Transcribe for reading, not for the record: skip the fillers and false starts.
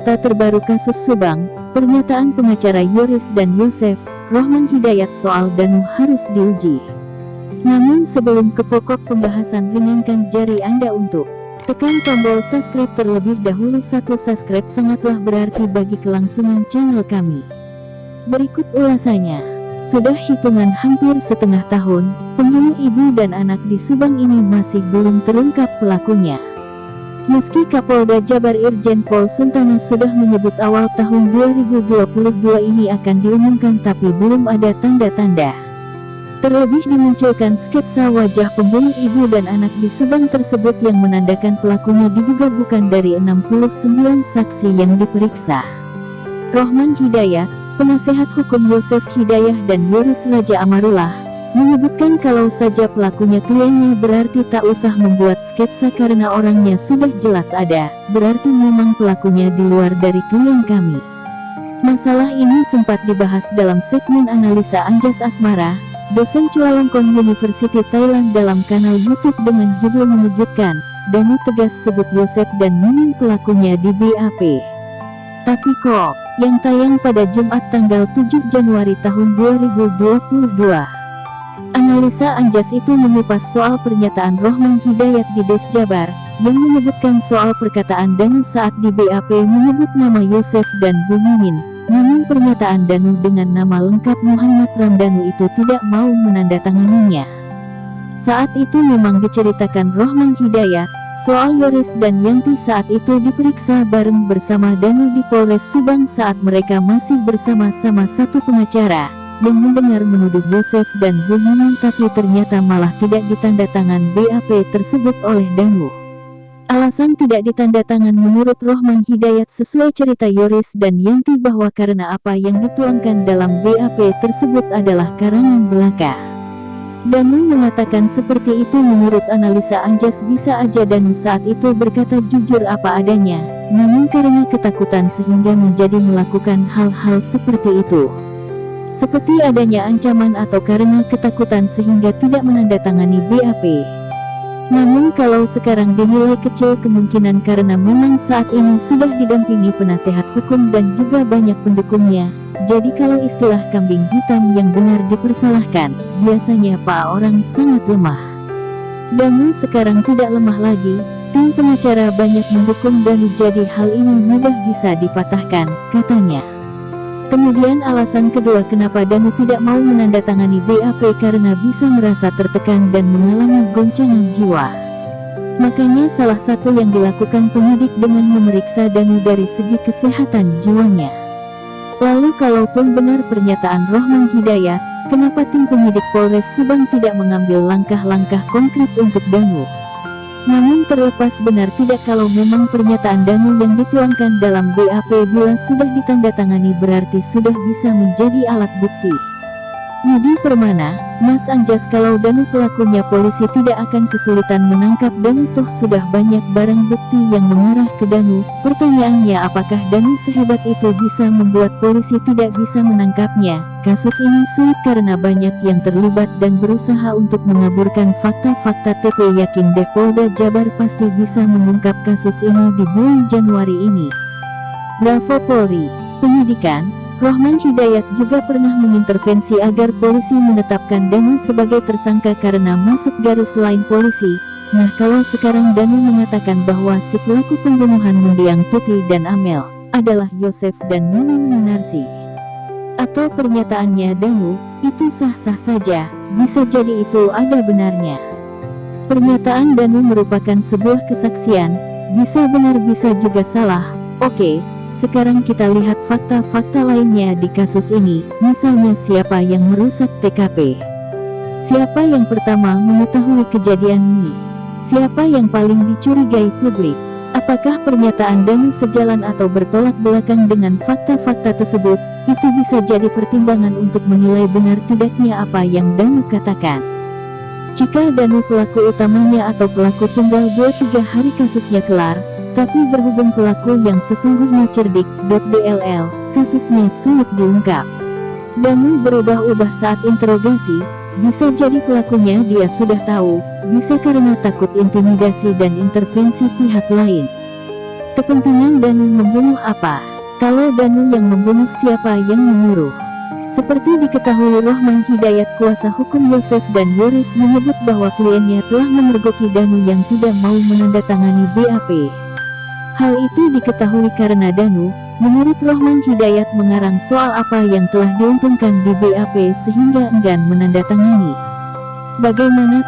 fakta terbaru kasus Subang, pernyataan pengacara Yoris dan Yosef, Rohman Hidayat soal Danu harus diuji. Namun sebelum ke pokok pembahasan, ringankan jari Anda untuk tekan tombol subscribe terlebih dahulu. Satu subscribe sangatlah berarti bagi kelangsungan channel kami. Berikut ulasannya. Sudah hitungan hampir setengah tahun, pembunuh ibu dan anak di Subang ini masih belum terungkap pelakunya. Meski Kapolda Jabar Irjen Pol Suntana sudah menyebut awal tahun 2022 ini akan diumumkan, tapi belum ada tanda-tanda. Terlebih dimunculkan sketsa wajah pembunuh ibu dan anak di Subang tersebut yang menandakan pelakunya diduga bukan dari 69 saksi yang diperiksa. Rohman Hidayat, penasehat hukum Yosef Hidayah dan Yoris Raja Amarullah, menyebutkan kalau saja pelakunya kliennya berarti tak usah membuat sketsa karena orangnya sudah jelas ada, berarti memang pelakunya di luar dari klien kami. Masalah ini sempat dibahas dalam segmen analisa Anjas Asmara, dosen Chulalongkorn University Thailand dalam kanal YouTube dengan judul mengejutkan, Danu tegas sebut Yosef dan Mimin pelakunya di BAP. Tapi kok, yang tayang pada Jumat tanggal 7 Januari tahun 2022. Analisa Anjas itu mengupas soal pernyataan Rohman Hidayat di Des Jabar, yang menyebutkan soal perkataan Danu saat di BAP menyebut nama Yosef dan Bu Mimin. Namun pernyataan Danu dengan nama lengkap Muhammad Ramdhanu itu tidak mau menandatanganinya. Saat itu memang diceritakan Rohman Hidayat, soal Yoris dan Yanti saat itu diperiksa bareng bersama Danu di Polres Subang saat mereka masih bersama-sama satu pengacara yang mendengar menuduh Yosef dan Bu Mimin, tapi ternyata malah tidak ditandatangan BAP tersebut oleh Danu. Alasan tidak ditandatangan menurut Rohman Hidayat sesuai cerita Yoris dan Yanti bahwa karena apa yang dituangkan dalam BAP tersebut adalah karangan belaka. Danu mengatakan seperti itu. Menurut analisa Anjas bisa aja Danu saat itu berkata jujur apa adanya, namun karena ketakutan sehingga menjadi melakukan hal-hal seperti itu. Seperti adanya ancaman atau karena ketakutan sehingga tidak menandatangani BAP. Namun kalau sekarang dinilai kecil kemungkinan karena memang saat ini sudah didampingi penasehat hukum dan juga banyak pendukungnya. Jadi kalau istilah kambing hitam yang benar dipersalahkan, biasanya Pak orang sangat lemah. Danu sekarang tidak lemah lagi, tim pengacara banyak mendukung Danu, jadi hal ini mudah bisa dipatahkan, katanya. Kemudian alasan kedua kenapa Danu tidak mau menandatangani BAP karena bisa merasa tertekan dan mengalami goncangan jiwa. Makanya salah satu yang dilakukan penyidik dengan memeriksa Danu dari segi kesehatan jiwanya. Lalu kalaupun benar pernyataan Rohman Hidayat, kenapa tim penyidik Polres Subang tidak mengambil langkah-langkah konkret untuk Danu? Namun terlepas benar tidak kalau memang pernyataan Danu yang dituangkan dalam BAP bila sudah ditandatangani berarti sudah bisa menjadi alat bukti. Yudi Permana, Mas Anjas, kalau Danu pelakunya polisi tidak akan kesulitan menangkap Danu, toh sudah banyak barang bukti yang mengarah ke Danu. Pertanyaannya apakah Danu sehebat itu bisa membuat polisi tidak bisa menangkapnya? Kasus ini sulit karena banyak yang terlibat dan berusaha untuk mengaburkan fakta-fakta. TP yakin Polda Jabar pasti bisa mengungkap kasus ini di bulan Januari ini. Bravo Polri. Penyidikan, Rohman Hidayat juga pernah mengintervensi agar polisi menetapkan Danu sebagai tersangka karena masuk garis lain polisi. Nah kalau sekarang Danu mengatakan bahwa si pelaku pembunuhan mendiang Tuti dan Amel adalah Yosef dan Mimin Minarsi, atau pernyataannya Danu itu sah-sah saja, bisa jadi itu ada benarnya. Pernyataan Danu merupakan sebuah kesaksian, bisa benar bisa juga salah. Oke, sekarang kita lihat fakta-fakta lainnya di kasus ini, misalnya siapa yang merusak TKP. Siapa yang pertama mengetahui kejadian ini? Siapa yang paling dicurigai publik? Apakah pernyataan Danu sejalan atau bertolak belakang dengan fakta-fakta tersebut? Itu bisa jadi pertimbangan untuk menilai benar tidaknya apa yang Danu katakan. Jika Danu pelaku utamanya atau pelaku tunggal 2-3 hari kasusnya kelar, tapi berhubung pelaku yang sesungguhnya cerdik, DLL, kasusnya sulit diungkap. Danu berubah-ubah saat interogasi, bisa jadi pelakunya dia sudah tahu, bisa karena takut intimidasi dan intervensi pihak lain. Kepentingan Danu membunuh apa? Kalau Danu yang membunuh, siapa yang menyuruh? Seperti diketahui, Rohman Hidayat, kuasa hukum Yosef dan Yoris, menyebut bahwa kliennya telah memergoki Danu yang tidak mau menandatangani BAP. Hal itu diketahui karena Danu, menurut Rohman Hidayat, mengarang soal apa yang telah diuntungkan di BAP sehingga enggan menandatangani. Bagaimana